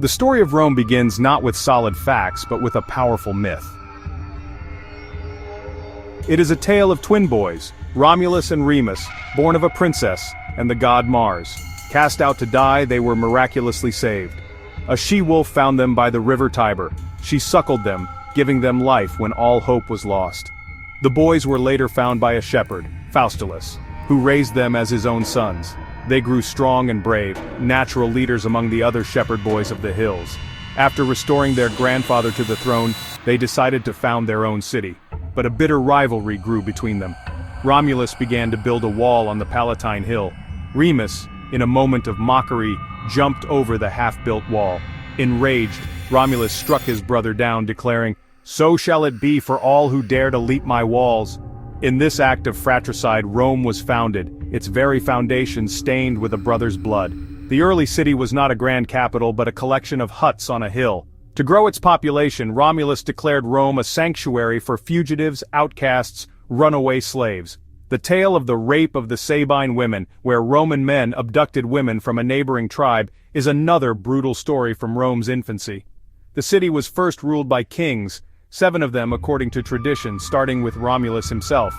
The story of Rome begins not with solid facts but with a powerful myth. It is a tale of twin boys, Romulus and Remus, born of a princess, and the god Mars. Cast out to die, they were miraculously saved. A she-wolf found them by the river Tiber. She suckled them, giving them life when all hope was lost. The boys were later found by a shepherd, Faustulus, who raised them as his own sons. They grew strong and brave, natural leaders among the other shepherd boys of the hills. After restoring their grandfather to the throne, they decided to found their own city. But a bitter rivalry grew between them. Romulus began to build a wall on the Palatine Hill. Remus, in a moment of mockery, jumped over the half-built wall. Enraged, Romulus struck his brother down, declaring, "So shall it be for all who dare to leap my walls." In this act of fratricide, Rome was founded, its very foundation stained with a brother's blood. The early city was not a grand capital but a collection of huts on a hill. To grow its population, Romulus declared Rome a sanctuary for fugitives, outcasts, runaway slaves. The tale of the rape of the Sabine women, where Roman men abducted women from a neighboring tribe, is another brutal story from Rome's infancy. The city was first ruled by kings, 7 of them according to tradition, starting with Romulus himself.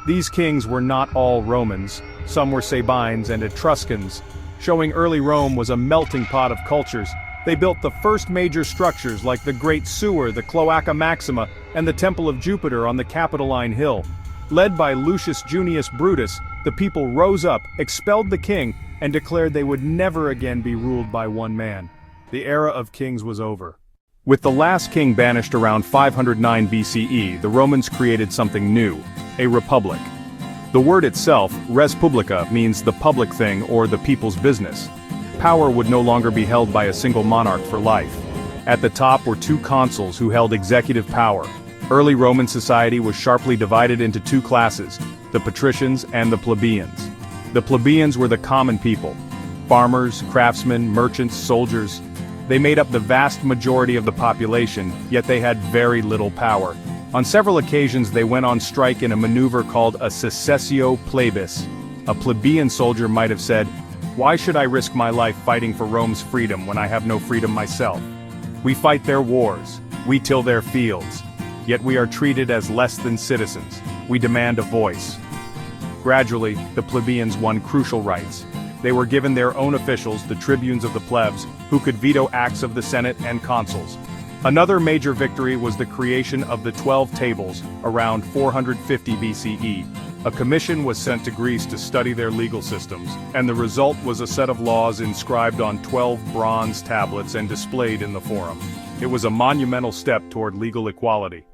These kings were not all Romans, some were Sabines and Etruscans, showing early Rome was a melting pot of cultures. They built the first major structures like the Great Sewer, the Cloaca Maxima, and the Temple of Jupiter on the Capitoline Hill. Led by Lucius Junius Brutus, the people rose up, expelled the king, and declared they would never again be ruled by one man. The era of kings was over. With the last king banished around 509 BCE, the Romans created something new, a republic. The word itself, res publica, means the public thing or the people's business. Power would no longer be held by a single monarch for life. At the top were 2 consuls who held executive power. Early Roman society was sharply divided into 2 classes, the patricians and the plebeians. The plebeians were the common people, farmers, craftsmen, merchants, soldiers. They made up the vast majority of the population, yet they had very little power. On several occasions they went on strike in a maneuver called a secessio plebis. A plebeian soldier might have said, "Why should I risk my life fighting for Rome's freedom when I have no freedom myself? We fight their wars, we till their fields. Yet we are treated as less than citizens. We demand a voice." Gradually, the plebeians won crucial rights. They were given their own officials, the tribunes of the plebs, who could veto acts of the Senate and consuls. Another major victory was the creation of the 12 tables, around 450 BCE. A commission was sent to Greece to study their legal systems, and the result was a set of laws inscribed on 12 bronze tablets and displayed in the Forum. It was a monumental step toward legal equality.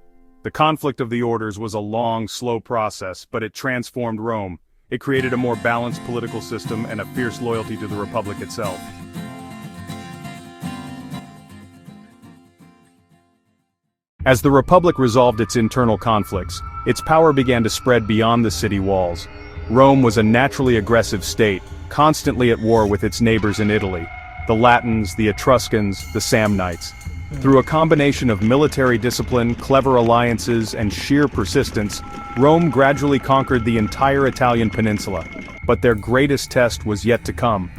The conflict of the orders was a long, slow process, but it transformed Rome. It created a more balanced political system and a fierce loyalty to the Republic itself. As the Republic resolved its internal conflicts, its power began to spread beyond the city walls. Rome was a naturally aggressive state, constantly at war with its neighbors in Italy, the Latins, the Etruscans, the Samnites. Through a combination of military discipline, clever alliances, and sheer persistence, Rome gradually conquered the entire Italian peninsula. But their greatest test was yet to come.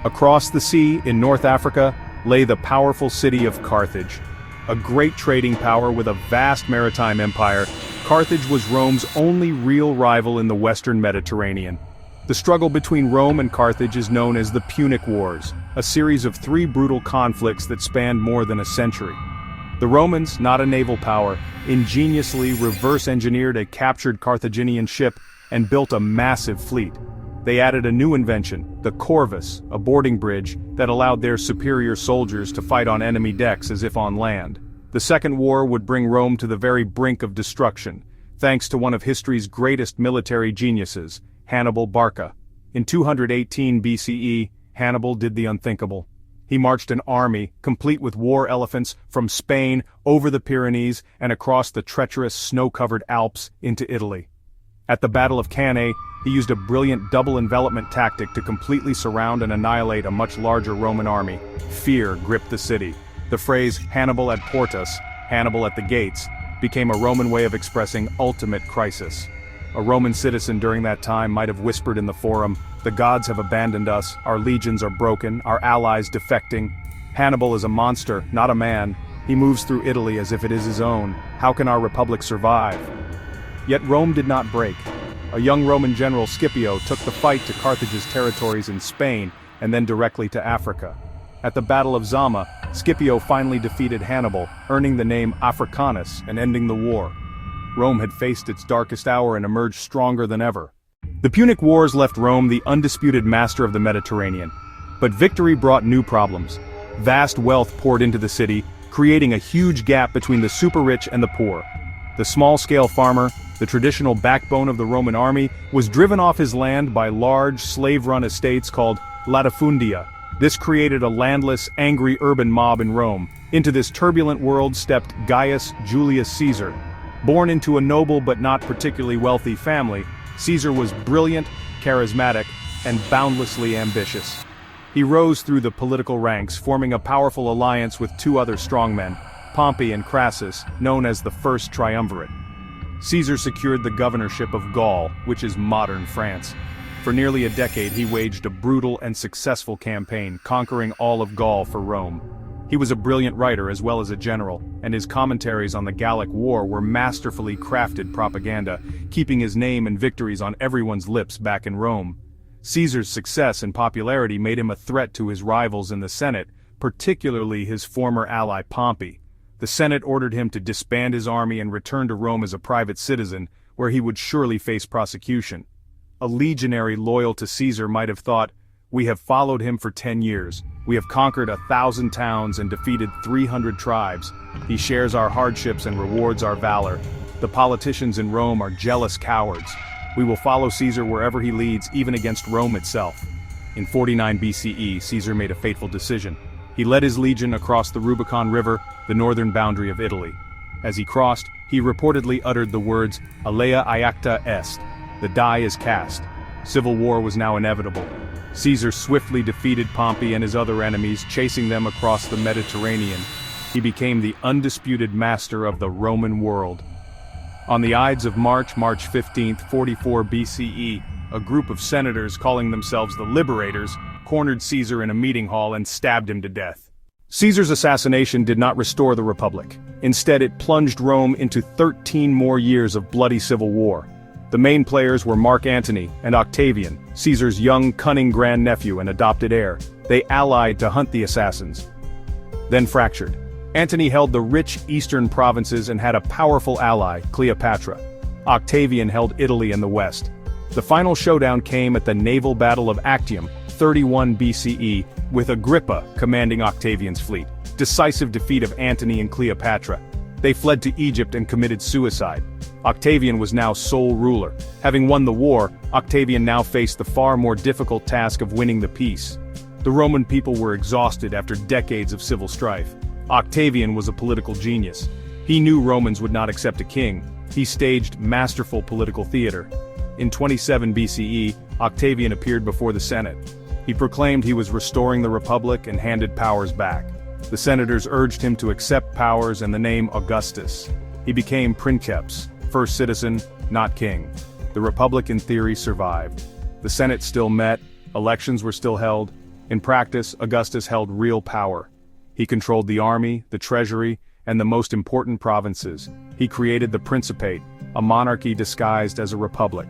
Across the sea, in North Africa, lay the powerful city of Carthage. A great trading power with a vast maritime empire, Carthage was Rome's only real rival in the Western Mediterranean. The struggle between Rome and Carthage is known as the Punic Wars, a series of 3 brutal conflicts that spanned more than a century. The Romans, not a naval power, ingeniously reverse-engineered a captured Carthaginian ship and built a massive fleet. They added a new invention, the corvus, a boarding bridge that allowed their superior soldiers to fight on enemy decks as if on land. The Second War would bring Rome to the very brink of destruction, thanks to one of history's greatest military geniuses, Hannibal Barca. In 218 BCE, Hannibal did the unthinkable. He marched an army, complete with war elephants, from Spain, over the Pyrenees, and across the treacherous snow-covered Alps into Italy. At the Battle of Cannae, he used a brilliant double envelopment tactic to completely surround and annihilate a much larger Roman army. Fear gripped the city. The phrase "Hannibal ad portas," Hannibal at the gates, became a Roman way of expressing ultimate crisis. A Roman citizen during that time might have whispered in the Forum, "The gods have abandoned us, our legions are broken, our allies defecting." Hannibal is a monster, not a man. He moves through Italy as if it is his own. How can our republic survive? Yet Rome did not break. A young Roman general, Scipio, took the fight to Carthage's territories in Spain and then directly to Africa. At the Battle of Zama, Scipio finally defeated Hannibal, earning the name Africanus and ending the war. Rome had faced its darkest hour and emerged stronger than ever. The Punic Wars left Rome the undisputed master of the Mediterranean. But victory brought new problems. Vast wealth poured into the city, creating a huge gap between the super-rich and the poor. The small-scale farmer, the traditional backbone of the Roman army, was driven off his land by large, slave-run estates called latifundia. This created a landless, angry urban mob in Rome. Into this turbulent world stepped Gaius Julius Caesar. Born into a noble but not particularly wealthy family, Caesar was brilliant, charismatic, and boundlessly ambitious. He rose through the political ranks, forming a powerful alliance with two other strongmen, Pompey and Crassus, known as the First Triumvirate. Caesar secured the governorship of Gaul, which is modern France. For nearly a decade he waged a brutal and successful campaign, conquering all of Gaul for Rome. He was a brilliant writer as well as a general, and his commentaries on the Gallic War were masterfully crafted propaganda, keeping his name and victories on everyone's lips back in Rome. Caesar's success and popularity made him a threat to his rivals in the Senate, particularly his former ally Pompey. The Senate ordered him to disband his army and return to Rome as a private citizen, where he would surely face prosecution. A legionary loyal to Caesar might have thought, "We have followed him for 10 years. We have conquered 1,000 towns and defeated 300 tribes. He shares our hardships and rewards our valor. The politicians in Rome are jealous cowards. We will follow Caesar wherever he leads, even against Rome itself." In 49 BCE, Caesar made a fateful decision. He led his legion across the Rubicon River, the northern boundary of Italy. As he crossed, he reportedly uttered the words, "Alea iacta est," the die is cast. Civil war was now inevitable. Caesar swiftly defeated Pompey and his other enemies, chasing them across the Mediterranean. He became the undisputed master of the Roman world. On the Ides of March 15, 44 BCE, a group of senators calling themselves the Liberators cornered Caesar in a meeting hall and stabbed him to death. Caesar's assassination did not restore the Republic. Instead, it plunged Rome into 13 more years of bloody civil war. The main players were Mark Antony and Octavian, Caesar's young, cunning grandnephew and adopted heir. They allied to hunt the assassins, then fractured. Antony held the rich eastern provinces and had a powerful ally, Cleopatra. Octavian held Italy and the west. The final showdown came at the naval battle of Actium, 31 BCE, with Agrippa commanding Octavian's fleet. Decisive defeat of Antony and Cleopatra. They fled to Egypt and committed suicide. Octavian was now sole ruler. Having won the war, Octavian now faced the far more difficult task of winning the peace. The Roman people were exhausted after decades of civil strife. Octavian was a political genius. He knew Romans would not accept a king. He staged masterful political theater. In 27 BCE, Octavian appeared before the Senate. He proclaimed he was restoring the Republic and handed powers back. The senators urged him to accept powers and the name Augustus. He became princeps, first citizen, not king. The Republic in theory survived. The Senate still met, elections were still held. In practice, Augustus held real power. He controlled the army, the treasury, and the most important provinces. He created the Principate, a monarchy disguised as a republic.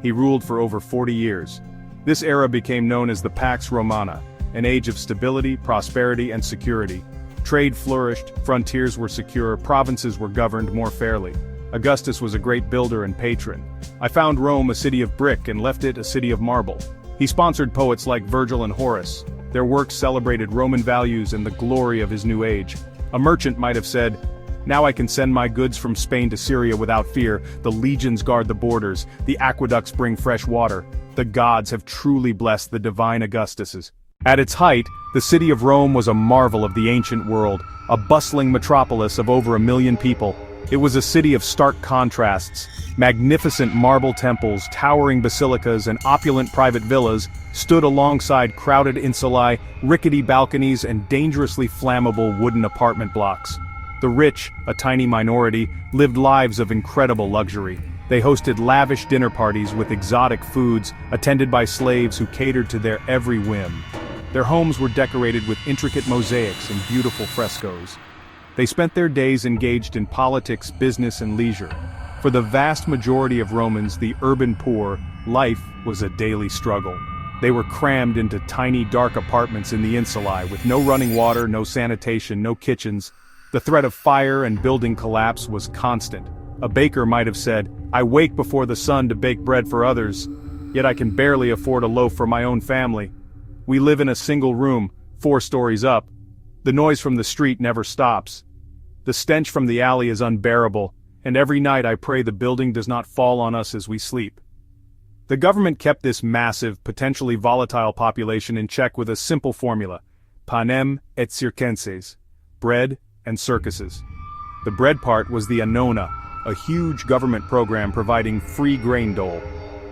He ruled for over 40 years. This era became known as the Pax Romana, an age of stability, prosperity, and security. Trade flourished, frontiers were secure, provinces were governed more fairly. Augustus was a great builder and patron. I found Rome a city of brick and left it a city of marble. He sponsored poets like Virgil and Horace. Their works celebrated Roman values and the glory of his new age. A merchant might have said, "Now I can send my goods from Spain to Syria without fear. The legions guard the borders, the aqueducts bring fresh water. The gods have truly blessed the divine Augustuses." At its height, the city of Rome was a marvel of the ancient world, a bustling metropolis of over 1 million people. It was a city of stark contrasts. Magnificent marble temples, towering basilicas, and opulent private villas stood alongside crowded insulae, rickety balconies, and dangerously flammable wooden apartment blocks. The rich, a tiny minority, lived lives of incredible luxury. They hosted lavish dinner parties with exotic foods, attended by slaves who catered to their every whim. Their homes were decorated with intricate mosaics and beautiful frescoes. They spent their days engaged in politics, business, and leisure. For the vast majority of Romans, the urban poor, life was a daily struggle. They were crammed into tiny, dark apartments in the insulae with no running water, no sanitation, no kitchens. The threat of fire and building collapse was constant. A baker might have said, "I wake before the sun to bake bread for others, yet I can barely afford a loaf for my own family. We live in a single room, 4 stories up. The noise from the street never stops. The stench from the alley is unbearable, and every night I pray the building does not fall on us as we sleep." The government kept this massive, potentially volatile population in check with a simple formula: panem et circenses, bread and circuses. The bread part was the annona, a huge government program providing free grain dole.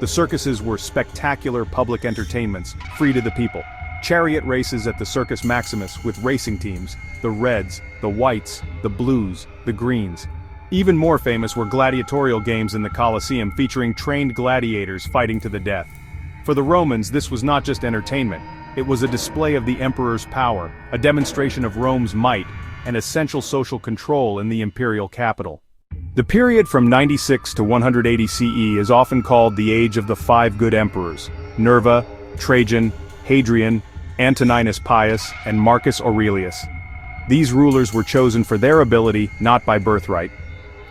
The circuses were spectacular public entertainments, free to the people. Chariot races at the Circus Maximus with racing teams, the reds, the whites, the blues, the greens. Even more famous were gladiatorial games in the Colosseum featuring trained gladiators fighting to the death. For the Romans, this was not just entertainment. It was a display of the emperor's power, a demonstration of Rome's might, and essential social control in the imperial capital. The period from 96 to 180 CE is often called the Age of the 5 Good Emperors: Nerva, Trajan, Hadrian, Antoninus Pius, and Marcus Aurelius. These rulers were chosen for their ability, not by birthright.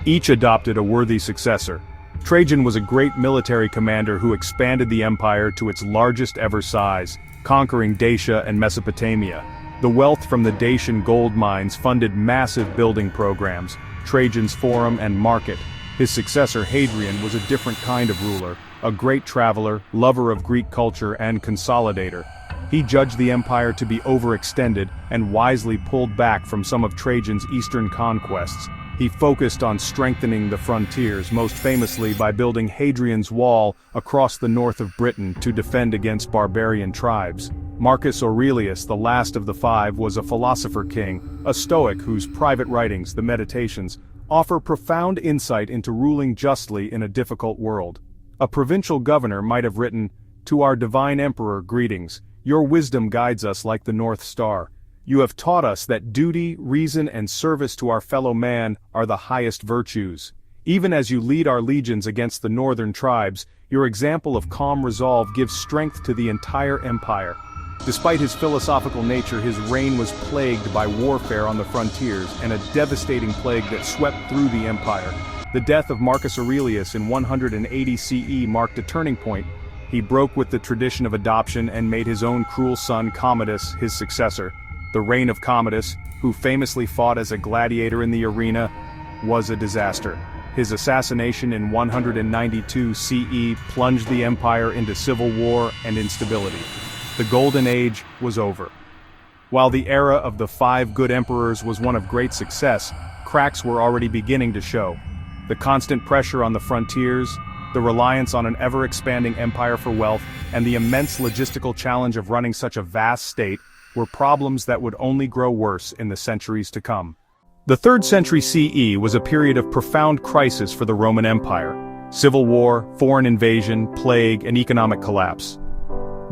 Each adopted a worthy successor. Trajan was a great military commander who expanded the empire to its largest ever size, conquering Dacia and Mesopotamia. The wealth from the Dacian gold mines funded massive building programs, Trajan's Forum and Market. His successor Hadrian was a different kind of ruler, a great traveler, lover of Greek culture, and consolidator. He judged the empire to be overextended and wisely pulled back from some of Trajan's eastern conquests. He focused on strengthening the frontiers, most famously by building Hadrian's Wall across the north of Britain to defend against barbarian tribes. Marcus Aurelius, the last of the 5, was a philosopher king, a Stoic whose private writings, the Meditations, offer profound insight into ruling justly in a difficult world. A provincial governor might have written, "To our divine emperor, greetings. Your wisdom guides us like the North Star. You have taught us that duty, reason, and service to our fellow man are the highest virtues. Even as you lead our legions against the northern tribes, your example of calm resolve gives strength to the entire empire." Despite his philosophical nature, his reign was plagued by warfare on the frontiers and a devastating plague that swept through the empire. The death of Marcus Aurelius in 180 CE marked a turning point. He broke with the tradition of adoption and made his own cruel son Commodus his successor. The reign of Commodus, who famously fought as a gladiator in the arena, was a disaster. His assassination in 192 CE plunged the empire into civil war and instability. The Golden Age was over. While the era of the 5 good emperors was one of great success, cracks were already beginning to show. The constant pressure on the frontiers, the reliance on an ever-expanding empire for wealth, and the immense logistical challenge of running such a vast state were problems that would only grow worse in the centuries to come. The 3rd century CE was a period of profound crisis for the Roman Empire. Civil war, foreign invasion, plague, and economic collapse.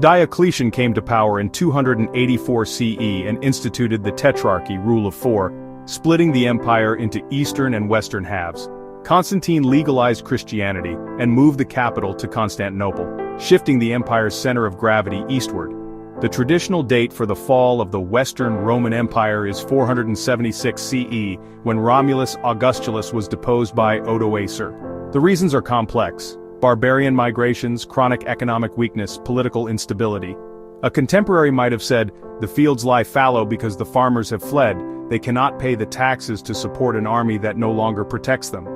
Diocletian came to power in 284 CE and instituted the Tetrarchy, rule of 4, splitting the empire into eastern and western halves. Constantine legalized Christianity and moved the capital to Constantinople, shifting the empire's center of gravity eastward. The traditional date for the fall of the Western Roman Empire is 476 CE, when Romulus Augustulus was deposed by Odoacer. The reasons are complex: barbarian migrations, chronic economic weakness, political instability. A contemporary might have said, "The fields lie fallow because the farmers have fled. They cannot pay the taxes to support an army that no longer protects them.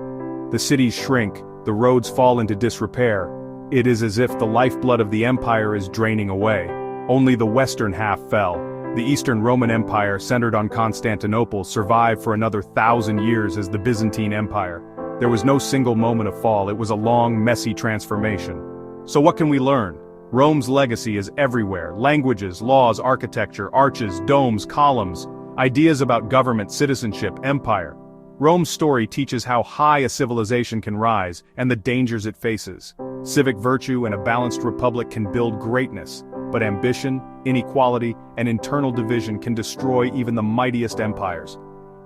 The cities shrink, the roads fall into disrepair. It is as if the lifeblood of the empire is draining away." Only the western half fell. The Eastern Roman Empire, centered on Constantinople, survived for another 1,000 years as the Byzantine Empire. There was no single moment of fall, it was a long, messy transformation. So what can we learn? Rome's legacy is everywhere: languages, laws, architecture, arches, domes, columns, ideas about government, citizenship, empire. Rome's story teaches how high a civilization can rise, and the dangers it faces. Civic virtue and a balanced republic can build greatness, but ambition, inequality, and internal division can destroy even the mightiest empires.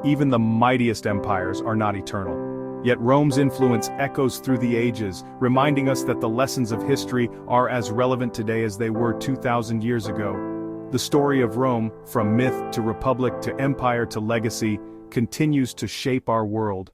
Even the mightiest empires are not eternal. Yet Rome's influence echoes through the ages, reminding us that the lessons of history are as relevant today as they were 2,000 years ago. The story of Rome, from myth to republic to empire to legacy, continues to shape our world.